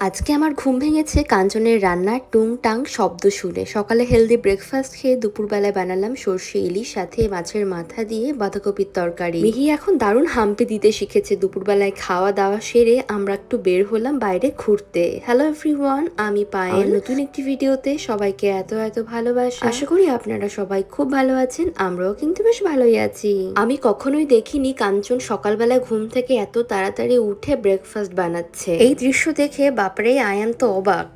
আজকে আমার ঘুম ভেঙেছে কাঞ্চনের রান্নার টুংটাং শব্দ শুনে। সকালে হেলদি ব্রেকফাস্ট খেয়ে দুপুরবেলায় বানালাম সর্ষে ইলিশ, সাথে মাছের মাথা দিয়ে বাঁধাকপির তরকারি। মিহি এখন দারুণ হাম্পি দিতে শিখেছে। দুপুরবেলায় খাওয়া দাওয়া সেরে আমরা একটু বের হলাম বাইরে ঘুরতে। হ্যালো এভরিওয়ান, আমি পায়েল। নতুন একটি ভিডিওতে সবাইকে এত এত ভালোবাসা। আশা করি আপনারা সবাই খুব ভালো আছেন, আমরাও কিন্তু বেশ ভালোই আছি। আমি কখনোই দেখিনি কাঞ্চন সকালবেলা ঘুম থেকে এত তাড়াতাড়ি উঠে ব্রেকফাস্ট বানাচ্ছে। এই দৃশ্য দেখে বাপরে আয়ান তো অবাক।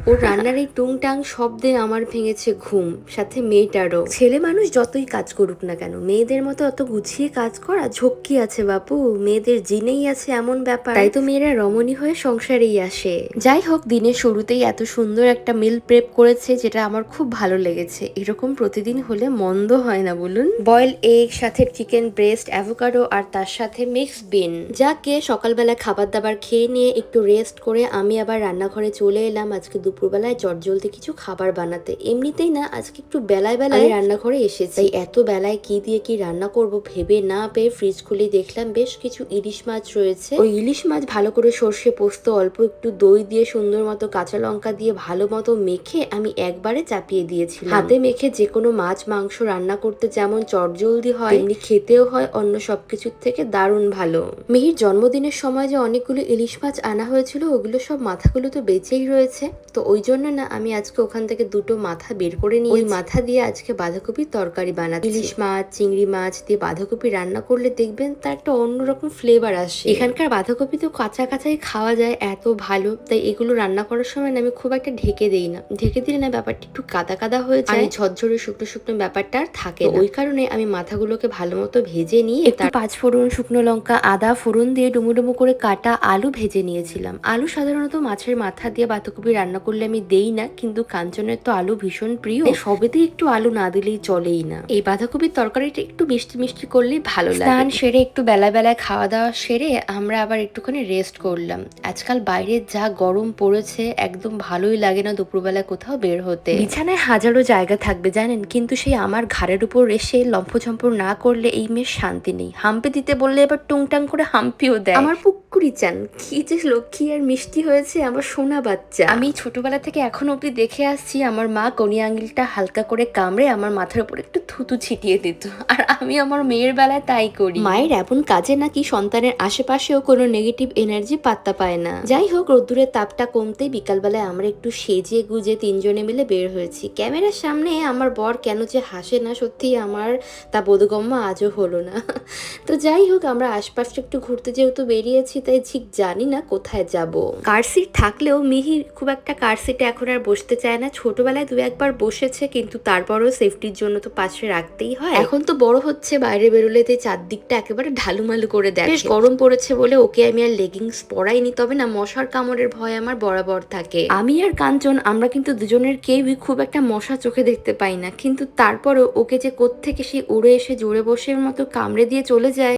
ওর রান্নার এই টুংটাং শব্দে আমার ভেঙেছে ঘুম, সাথে মেয়েটারও। ছেলে মানুষ যতই কাজ করুক না কেন, মেয়েদের মতো অত গুছিয়ে কাজ করা ঝক্কি আছে বাপু, মেয়েদের জিনেই আছে এমন ব্যাপার। তাই তো মেয়েরা রমণী হয়ে সংসারেই আসে। যাই হোক, দিনের শুরুতেই এত সুন্দর একটা মিল প্রেপ করেছে, যেটা আমার খুব ভালো লেগেছে। এরকম প্রতিদিন হলে মন্দ হয় না বলুন। বয়েল এগ, সাথে চিকেন ব্রেস্ট, অ্যাভোকাডো, আর তার সাথে মিক্স বিন। যাকে সকালবেলা খাবার দাবার খেয়ে নিয়ে একটু রেস্ট করে আমি আবার রান্নাঘরে চলে এলাম আজকে দুপুরবেলায় চটজলদি কিছু খাবার বানাতে। এমনিতেই না আজকে একটু বেলায় রান্নাঘরে এসেছি, তাই এত বেলায় কি দিয়ে কি রান্না করব ভেবে না পেয়ে ফ্রিজ খুলে দেখলাম বেশ কিছু ইলিশ মাছ রয়েছে। ওই ইলিশ মাছ ভালো করে সর্ষে পোস্ত, অল্প একটু দই দিয়ে, সুন্দর মতো কাঁচা লঙ্কা দিয়ে ভালো মতো মেখে আমি একবারে চাপিয়ে দিয়েছিলাম। হাতে মেখে যে কোনো মাছ মাংস রান্না করতে যেমন চটজলদি হয়, তেমনি খেতেও হয় অন্য সবকিছুর থেকে দারুণ ভালো। মিহির জন্মদিনের সময় যে অনেকগুলো ইলিশ মাছ আনা হয়েছিল, ওগুলো সব মাথাগুলো তো বেঁচেই রয়েছে। তো ওই জন্য না আমি আজকে ওখান থেকে দুটো মাথা বের করে নিয়ে ওই মাথা দিয়ে আজকে বাঁধাকপির তরকারি বানাচ্ছি। ইলিশ মাছ, চিংড়ি মাছ দিয়ে বাঁধাকপি রান্না করলে দেখবেন তার একটা অন্যরকম ফ্লেভার আসে। এখানকার বাঁধাকপি তো কাঁচা কাঁচাই খাওয়া যায়, এত ভালো। তাই এগুলো রান্না করার সময় না আমি খুব একটা ঢেকে দেই না। ঢেকে দিলে না ব্যাপারটা একটু কাদা কাদা হয়ে যায়, ঝরঝরে শুকনো শুকনো ব্যাপারটা আর থাকে না। ওই কারণে আমি মাথাগুলোকে ভালো মতো ভেজে নিয়ে তার 5 ফোড়ন, শুকনো লঙ্কা, আদা ফোড়ন দিয়ে ডুমো ডুমো করে কাটা আলু ভেজে নিয়েছিলাম। আলু সাধারণত মাছের মাথা দিয়ে বাঁধাকপি রান্না করলে আমি দেই না, কিন্তু কাঞ্চনের তো আলু ভীষণ প্রিয়, সবেতেই একটু আলু না দিলেই চলেই না। এই বাঁধাকপির তরকারিটা একটু মিষ্টি মিষ্টি করলেই ভালো লাগে। স্নান সেরে একটু বেলায় বেলায় খাওয়া দাওয়া সেরে আমরা আবার একটুখানি রেস্ট করলাম। আজকাল বাইরে যা গরম পড়েছে, একদম ভালোই লাগে না দুপুরবেলায় কোথাও বের হতে। বিছানায় হাজারো জায়গা থাকবে জানেন, কিন্তু সেই আমার ঘাড়ের উপর এসে লম্ফঝম্প না করলে এই মেয়ের শান্তি নেই। হাম্পি দিতে বললে এবার টুংটাং করে হাম্পিও দেয়। আমার পুকুরি চান কি যে লক্ষ্মী আর মিষ্টি হয়েছে আমার সোনা বাচ্চা। আমি ছোটবেলা থেকে এখন অব্দি দেখে আসছি আমার মা কনি আঙুলটা হালকা করে কামড়ে আমার মাথার উপর একটু থুতু ছিটিয়ে দিত, আর আমি আমার মেয়ের বেলায় তাই করি। মায়ের এমন কাজে নাকি সন্তানের আশেপাশেও কোনো নেগেটিভ এনার্জি পাত্তা পায় না। যাই হোক, রোদ্দুরের তাপটা কমতেই বিকালবেলায় আমরা একটু সেজে গুজে তিনজনে মিলে বের হয়েছি। ক্যামেরার সামনে আমার বর কেন যে হাসে না, সত্যি আমার তা বোধগম্য আজও হলো না। তো যাই হোক, আমরা আশপাশটা একটু ঘুরতে যেহেতু বেরিয়েছি, তাই ঠিক জানি না কোথায় যাব। কার সিট থাকলেও মিহি খুব একটা কার সিটে এখন আর বসতে চায় না। ছোটবেলায় 2-1 বার বসেছে, কিন্তু তারপরও সেফটির জন্য তো পাশে রাখতেই হয়। এখন তো বড় হচ্ছে, বাইরে বেরোলে চারদিকটা একেবারে ঢালুমালু করে দেখে। বেশ গরম পড়েছে বলে ওকে আমি আর লেগিংস পরাইনি, তবে না মশার কামড়ের ভয় আমার বরাবর থাকে। আমি আর কাঞ্চন আমরা কিন্তু দুজনের কেউই খুব একটা মশা চোখে দেখতে পাই না, কিন্তু তারপরও ওকে যে কোত্থেকে সে উড়ে এসে জোরে বসের মতো কামড়ে দিয়ে চলে যায়।